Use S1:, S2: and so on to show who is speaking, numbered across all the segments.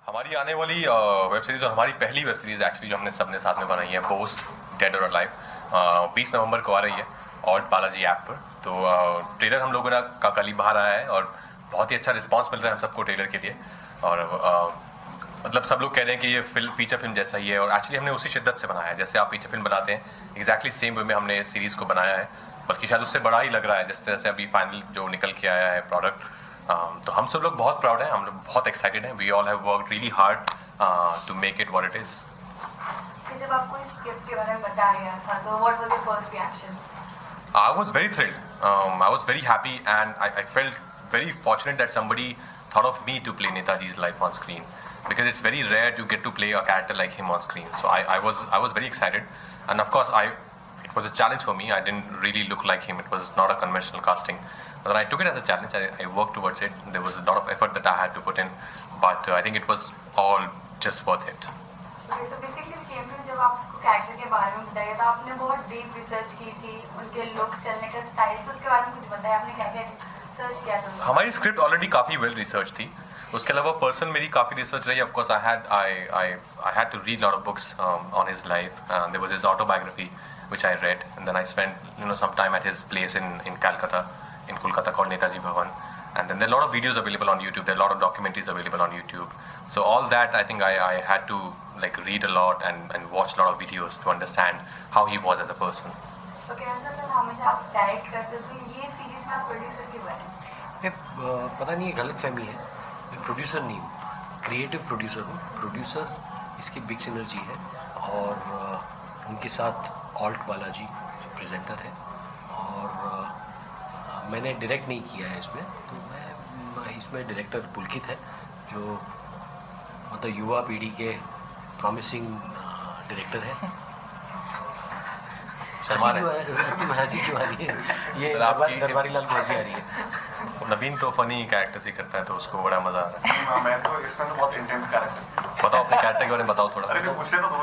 S1: हमारी आने वाली वेब सीरीज़ और हमारी पहली वेब सीरीज़ एक्चुअली जो हमने सबने साथ में बनाई है बोस डेड और अलाइव 20 नवंबर को आ रही है और बालाजी ऐप पर। तो ट्रेलर हम लोगों का कल ही बाहर आया है और बहुत ही अच्छा रिस्पांस मिल रहा है हम सबको ट्रेलर के लिए। और मतलब सब लोग कह रहे हैं कि ये फीचर फिल्म जैसा ही है और एक्चुअली हमने उसी शिद्दत से बनाया है जैसे आप फीचर फिल्म बनाते हैं, एग्जैक्टली सेम वे में हमने इस सीरीज़ को बनाया है, बल्कि शायद उससे बड़ा ही लग रहा है जिस तरह से अभी फाइनल जो निकल के आया है प्रोडक्ट। तो हम सब लोग बहुत प्राउड हैं, हम लोग बहुत एक्साइटेड हैं। We all have worked really hard to make it what it is.
S2: जब आपको इस स्क्रिप्ट के बारे में बताया गया था तो what was your first reaction?
S1: I was very thrilled. I was very happy and I felt very fortunate that somebody thought of me to play Netaji's life on screen, because it's very rare to get to play a character like him on screen. So I was very excited, and of course it was a challenge for me. I didn't really look like him. It was not a conventional casting, but I took it as a challenge. I worked towards it. There was a lot of effort that I had to put in, but I think it was all just worth it.
S2: Okay, so basically we came to जब आपको character के बारे में बताया था आपने बहुत deep research की थी, उनके लुक, चलने का स्टाइल, तो उसके बारे में कुछ बताया आपने, क्या क्या सर्च किया था?
S1: हमारी स्क्रिप्ट ऑलरेडी काफ़ी वेल रिसर्च थी, उसके अलावा पर्सन मेरी काफ़ी रिसर्च रही। Of course I had to read lot of books on his life. There was his autobiography which I read, and then I spent some time at his place in Calcutta, in Kolkata, called Netaji Bhavan, and then there are a lot of videos available on YouTube, there are a lot of documentaries available on YouTube. So all that I think I had to like read a lot and watch a lot of videos to understand how he was as a person.
S2: Okay, Hansal sir, हमेशा आप direct करते तो ये series में आप producer क्यों बने?
S3: पता नहीं, ये गलत फहमी है। मैं प्रोड्यूसर नहीं हूँ, क्रिएटिव प्रोड्यूसर हूँ। प्रोड्यूसर इसकी बिग सिनर्जी है और उनके साथ ऑल्ट बालाजी जो प्रेजेंटर है, और मैंने डायरेक्ट नहीं किया है इसमें। तो मैं इसमें डायरेक्टर पुलकित है जो मतलब युवा पीढ़ी के प्रॉमिसिंग डायरेक्टर है। हंसी क्यों आ रही है? ये दरबारी लाल को हंसी आ रही है।
S1: नवीन तो फनी कैरेक्टर्स ही करता है तो उसको बड़ा मजा आ रहा है।
S4: मैं तो इसमें तो बहुत इंटेंस कैरेक्टर।
S1: बताओ अपने कैरेक्टर के बारे में बताओ थोड़ा।
S4: अरे तो मुझसे तो दो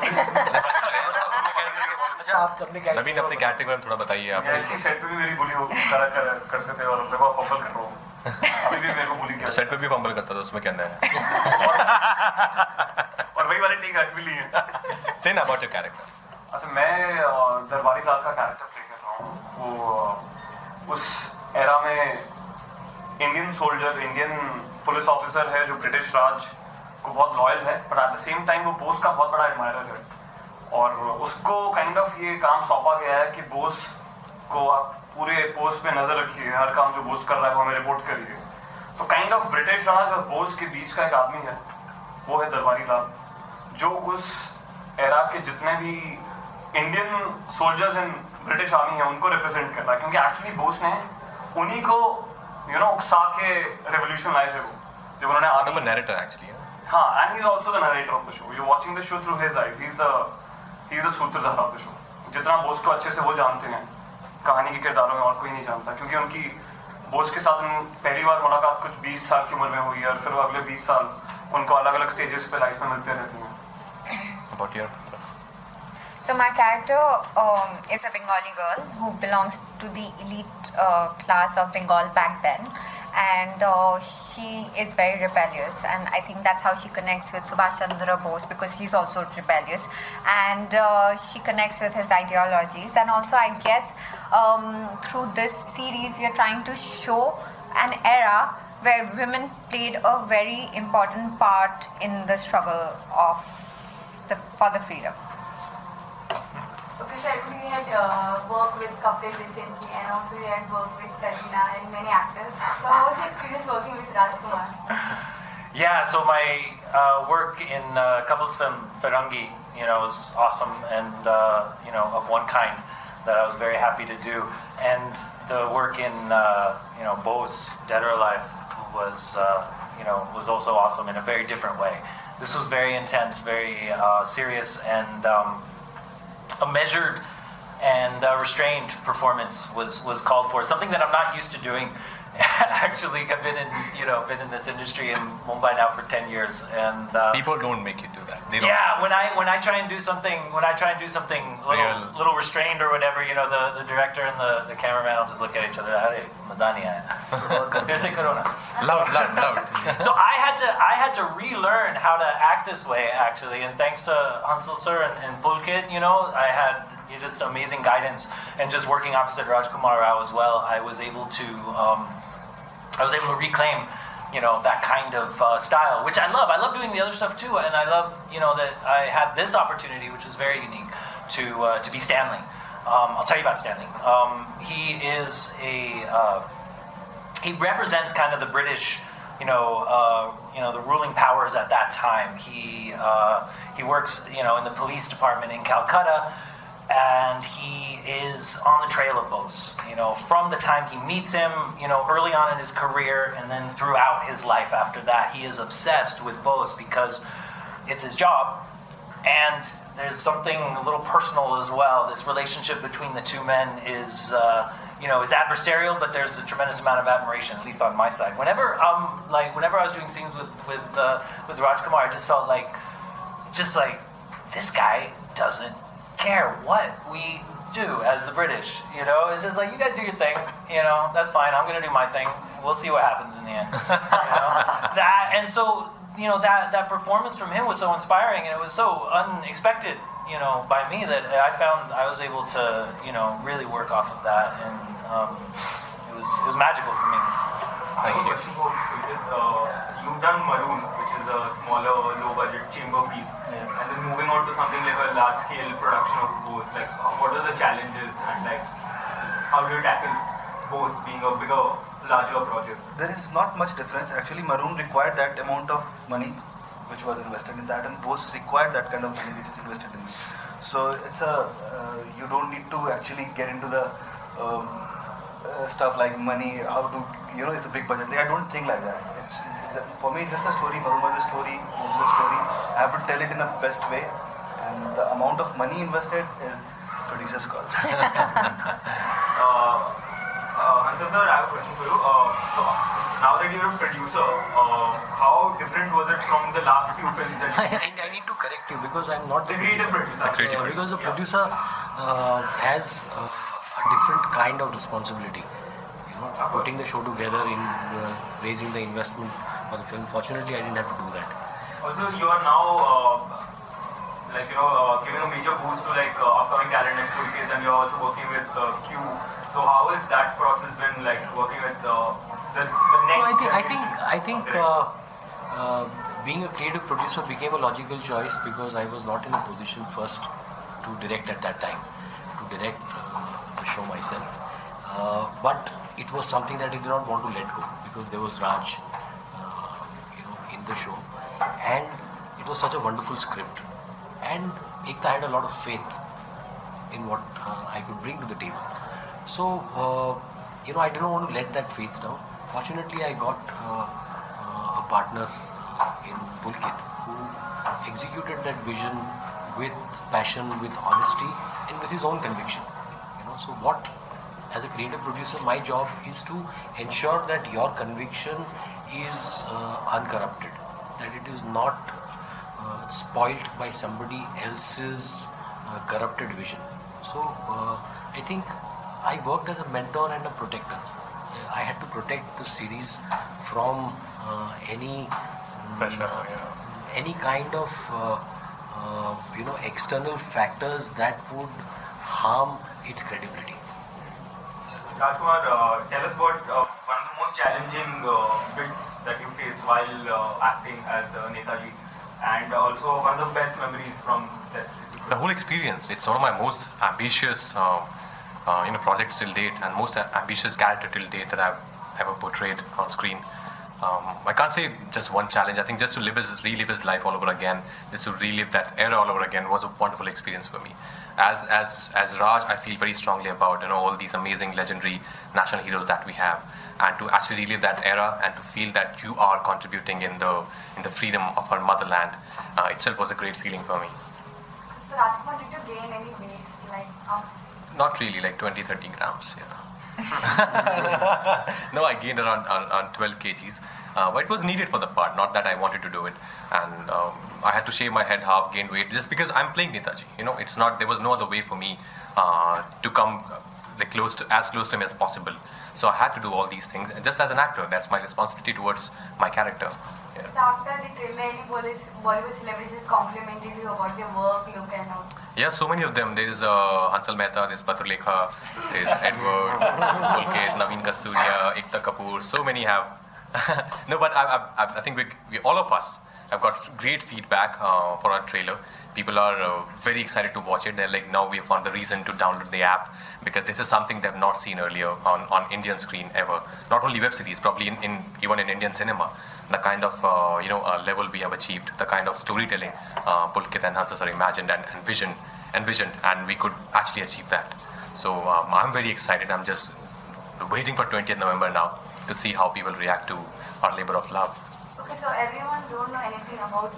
S3: आप अपने
S1: नवीन अपने कैरेक्टर के बारे में थोड़ा बताइए। आप
S4: ऐसी सेट पे भी मेरी बुली करते थे और मेरे को फंबल कर रहा हूँ। अभी भी मेरे को बुली किया।
S1: सेट पे भी फंबल करता था, उसमें क्या नया है?
S4: और वही वाली टीक रख भी ली है।
S1: Say now about your character.
S4: अच्छा, मैं दरबारी लाल का कैरेक्टर प्ले कर रहा हूँ। वो उस एरा में Indian soldier, Indian police officer है जो ब्रिटिश राज को बहुत लॉयल है, but at the same time वो बोस का बहुत बड़ा एडमायरर है। और उसको काइंड ऑफ ये काम सौंपा गया है कि बोस को आप पूरे पोस्ट पे नजर रखिए, हर काम जो बोस कर रहा है वो हमें रिपोर्ट करिए। तो काइंड ऑफ ब्रिटिश राज और बोस के बीच का एक आदमी है, वो है दरबारी लाल, जो उस एरा के जितने भी Indian soldiers and British army है उनको रिप्रेजेंट करता है, क्योंकि एक्चुअली बोस ने उन्हीं को उकसा के रेवोल्यूशन लाए थे, वो जब उन्होंने आर्मी
S1: नैरेटर एक्चुअली।
S4: हाँ, and he's also the narrator of the show. You're watching the show through his eyes. He's the सूत्रधार of the show. जितना बोस को अच्छे से वो जानते हैं, कहानी के किरदारों में और कोई नहीं जानता, क्योंकि उनकी बोस के साथ पहली बार मुलाकात कुछ 20 साल की उम्र में हुई है और फिर वो अगले 20 साल उनको अलग अलग स्टेजेस पे लाइफ में मिलते रहते हैं।
S1: About your...
S5: So my character is a Bengali girl who belongs to the elite class of Bengal back then, and she is very rebellious, and I think that's how she connects with Subhash Chandra Bose, because he's also rebellious, and she connects with his ideologies. And also I guess through this series we are trying to show an era where women played a very important part in the struggle for the freedom.
S2: Okay, so you had worked with Kapil recently, and also you had worked with Kareena and many actors. So how was the experience working with Rajkummar?
S6: Yeah, so my work in Kapil's film Firangi, was awesome and of one kind that I was very happy to do. And the work in Bose, Dead or Alive, was also awesome in a very different way. This was very intense, very serious, and a measured and restrained performance was called for. Something that I'm not used to doing actually. I've been in this industry in Mumbai now for 10 years, and
S1: People don't make you do that. They don't.
S6: yeah, when I try and do something, little restrained or whatever, the director and the cameraman will just look at each other. Arey, maza nahi aaya. Fir se karo na.
S1: Loud.
S6: So I had to relearn how to act this way, actually, and thanks to Hansal sir and Pulkit, I had just amazing guidance, and just working opposite Rajkummar Rao as well, I was able to reclaim, that kind of style, which I love. I love doing the other stuff too, and I love, that I had this opportunity, which was very unique, to be Stanley. I'll tell you about Stanley. He represents kind of the British, the ruling powers at that time. He works, in the police department in Calcutta, and he is on the trail of Bose. From the time he meets him, early on in his career, and then throughout his life after that, he is obsessed with Bose because it's his job, and there's something a little personal as well. This relationship between the two men is adversarial, but there's a tremendous amount of admiration, at least on my side. Whenever I was doing scenes with Rajkummar, I just felt like this guy doesn't care what we do as the British. It's just like, you guys do your thing. That's fine. I'm gonna do my thing. We'll see what happens in the end. That performance from him was so inspiring, and it was so unexpected, by me, that I found I was able to, really work off of that, and it was magical for me.
S7: I have a question for you. You've done Maroon, which is a smaller, low-budget chamber piece, and then moving on to something like a large-scale production of Bose. Like, what are the challenges, and how do you tackle Bose being a bigger, larger project?
S8: There is not much difference. Actually, Maroon required that amount of money which was invested in that, and Bose required that kind of money which is invested in it. So it's you don't need to actually get into the stuff like money, how to, it's a big budget. I don't think like that. For me, it's just a story. Maroon was a story. It's a story. I have to tell it in the best way, and the amount of money invested is producer's call.
S7: Hansal sir, I have a question for you. So now that you're a producer, how different was it from the last few films that you
S3: I need to correct you because I'm not
S7: the creative producer?
S3: Because the producer has a different kind of responsibility. Putting the show together, in raising the investment for the film. Fortunately, I didn't have to do that.
S7: Also, you are now giving a major boost to upcoming talent like Pulkit, and you're also working with Q. So how has that process been working with the next?
S3: I think being a creative producer became a logical choice because I was not in a position first to direct at that time, to direct the show myself. But it was something that I did not want to let go because there was Raj, in the show, and it was such a wonderful script. And Ekta had a lot of faith in what I could bring to the table. So, I didn't want to let that faith down. Fortunately, I got a partner in Pulkit who executed that vision with passion, with honesty, and with his own conviction. So what, as a creative producer, my job is to ensure that your conviction is uncorrupted, that it is not spoilt by somebody else's corrupted vision. So I think I worked as a mentor and a protector. I had to protect the series from any
S1: pressure,
S3: any kind of external factors that would harm its credibility.
S7: Rajkummar, tell us about one of the most challenging bits that you faced while acting as Netaji, and also one of the best memories from set.
S1: The whole experience, it's one of my most ambitious projects till date, and most ambitious character till date that I've ever portrayed on screen. I can't say just one challenge. I think just to relive his life all over again, just to relive that era all over again was a wonderful experience for me. As Raj, I feel very strongly about all these amazing, legendary national heroes that we have, and to actually relive that era and to feel that you are contributing in the freedom of our motherland itself was a great feeling for me.
S2: So Rajkummar, did you gain any weights?
S1: Not really, 20-30 grams. Yeah. No, I gained around 12 kgs. But it was needed for the part, not that I wanted to do it. And I had to shave my head half, gain weight, just because I'm playing Netaji. You know, it's not, there was no other way for me to come like as close to him as possible. So I had to do all these things. And just as an actor, that's my responsibility towards my character. Yeah.
S2: So after the trailer, any Bollywood celebrities complimented you about your work, look and all?
S1: Yeah, so many of them. There is Hansal Mehta, there's Patralekha, there's Edward, there's Pulkit, Naveen Kasturia, Ekta Kapoor. So many have. No, but I think we all of us have got great feedback for our trailer. People are very excited to watch it. They're like, now we have found the reason to download the app, because this is something they've not seen earlier on Indian screen ever. Not only web series, probably even in Indian cinema. The kind of level we have achieved, the kind of storytelling Pulkit and Hansal imagined and envisioned, and we could actually achieve that. So I'm very excited. I'm just waiting for 20th November now to see how people react to our labor of love.
S2: Okay, so everyone don't know anything about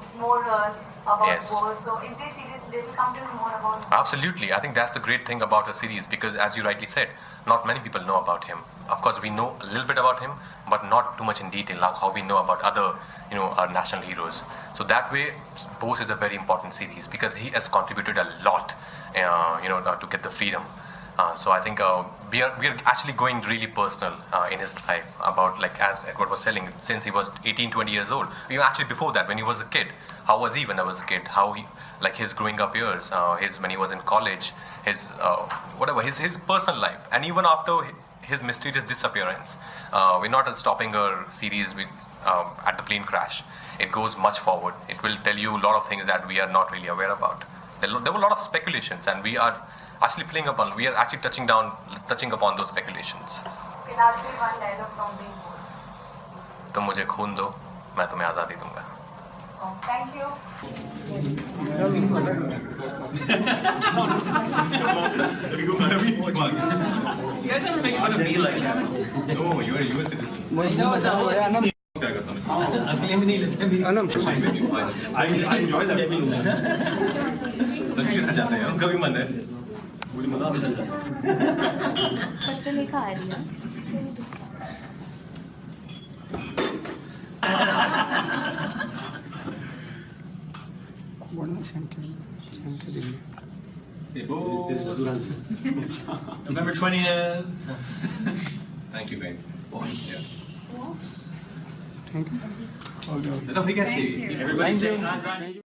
S1: Yes.
S2: Bose. So in this series, they will come to know more about.
S1: Absolutely. I think that's the great thing about a series, because as you rightly said, not many people know about him. Of course, we know a little bit about him, but not too much in detail, like how we know about other, our national heroes. So that way, Bose is a very important series, because he has contributed a lot, to get the freedom. So I think we are actually going really personal in his life, about, like as Edward was telling, since he was 18, 20 years old. Even actually before that, when he was a kid, how was he when I was a kid? How he, like his growing up years, when he was in college, his personal life, and even after his mysterious disappearance. We're not stopping our series at the plane crash. It goes much forward. It will tell you a lot of things that we are not really aware about. There were a lot of speculations, and we are actually touching upon those speculations.
S2: Okay, lastly, one dialogue from the Bose.
S1: तुम मुझे खून दो, मैं तुम्हें आज़ादी दूंगा.
S2: Oh, thank you.
S6: You guys ever make fun of me like that?
S1: No, you are a US citizen.
S6: No, it's not.
S1: I enjoy that. सभी रहना चाहते हैं, उनका भी मन है. मुझे मजा आता है.
S2: पत्रलेखा आ रही है.
S6: November 20th.
S1: Thank you guys.
S6: Yeah.
S1: Thank you.
S6: Everybody say